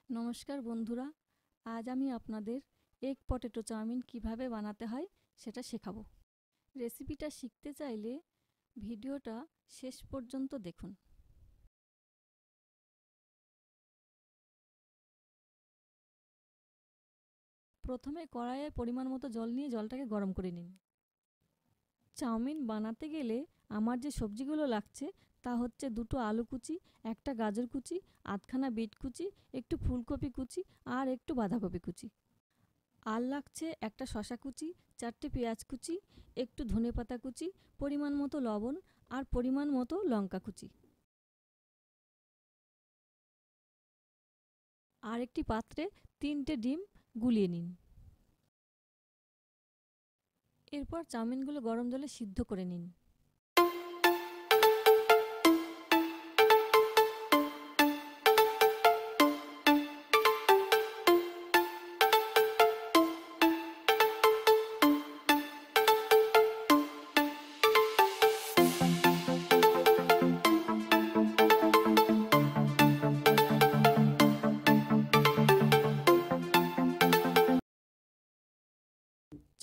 নমস্কার বন্ধুরা, আজ আমি আপনাদের এগ পটেটো চাউমিন কিভাবে বানাতে হয় সেটা শেখাবো। রেসিপিটা শিখতে চাইলে ভিডিওটা শেষ পর্যন্ত দেখুন। প্রথমে কড়াইয়ে পরিমাণ মতো জল নিয়ে জলটাকে গরম করে নিন। চাউমিন বানাতে গেলে আমার যে সবজিগুলো লাগছে তা হচ্ছে 2টো আলু কুচি, একটা গাজর কুচি, আধখানা বিট কুচি, একটু ফুলকপি কুচি আর একটু বাঁধাকপি কুচি। আর লাগছে একটা শসা কুচি, 4টে পেঁয়াজ কুচি, একটু ধনেপাতা কুচি, পরিমাণ মতো লবণ আর পরিমাণ মতো লঙ্কা কুচি। আর একটি পাত্রে 3টে ডিম গুলিয়ে নিন। এরপর চাউমিনগুলো গরম জলে সিদ্ধ করে নিন।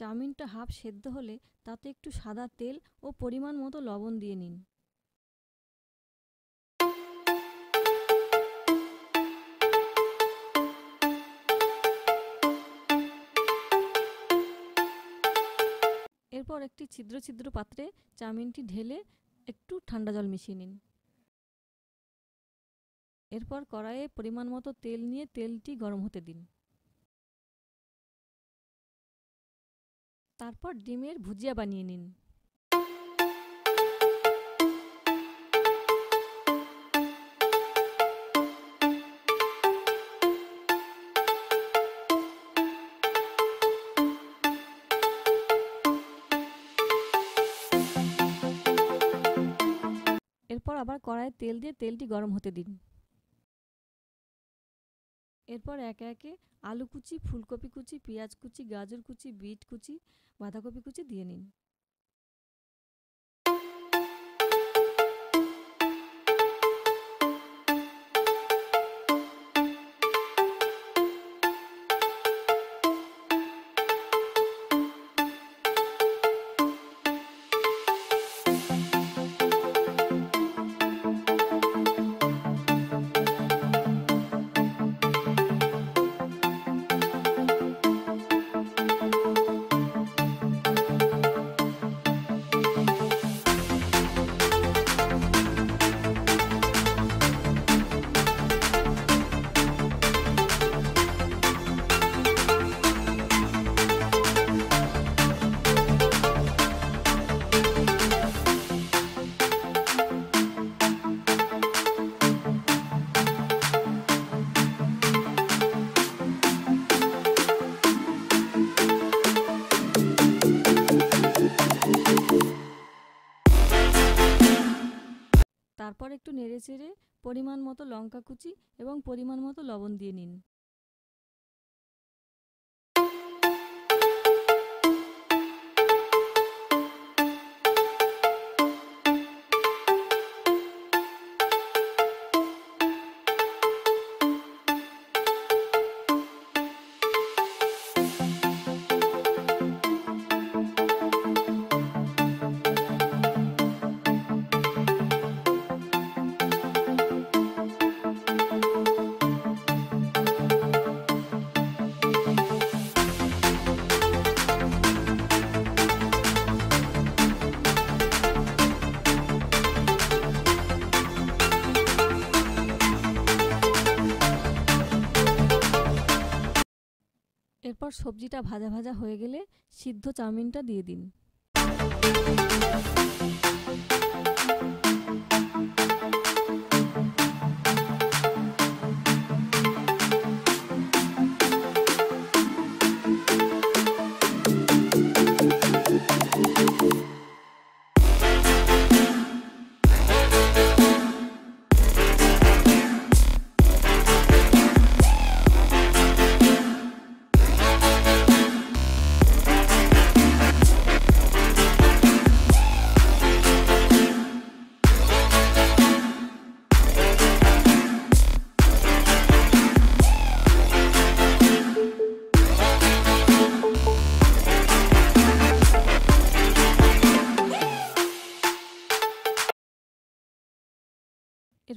চাউমিনটা হাফ সেদ্ধ হলে তাতে একটু সাদা তেল ও পরিমাণ মতো লবণ দিয়ে নিন। এরপর একটি ছিদ্র ছিদ্র পাত্রে চাউমিনটি ঢেলে একটু ঠান্ডা জল মিশিয়ে নিন। এরপর কড়াইয়ে পরিমাণ মতো তেল নিয়ে তেলটি গরম হতে দিন। তারপর ডিমের ভুজিয়া বানিয়ে নিন। এরপর আবার কড়াইয়ে তেল দিয়ে তেলটি গরম হতে দিন। এরপর একে একে আলু কুচি, ফুলকপি কুচি, পেঁয়াজ কুচি, গাজর কুচি, বিট কুচি, বাঁধাকপি কুচি দিয়ে নিন। তারপর একটু নেড়েচেড়ে পরিমাণ মতো লঙ্কা কুচি এবং পরিমাণ মতো লবণ দিয়ে নিন। এরপর সবজিটা ভাজা ভাজা হয়ে গেলে সিদ্ধ চাউমিনটা দিয়ে দিন।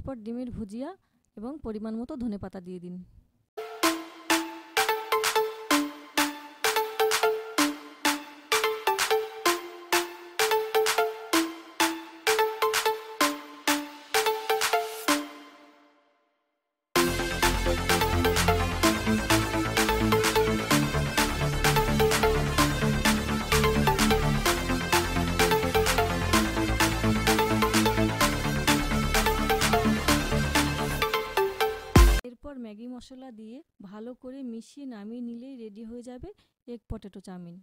এরপর ডিমের ভুজিয়া এবং পরিমাণ মতো ধনেপাতা দিয়ে দিন। এরপর ম্যাগি মশলা দিয়ে ভালো করে মিশিয়ে নামিয়ে নিলেই রেডি হয়ে যাবে এগ পটেটো চাউমিন।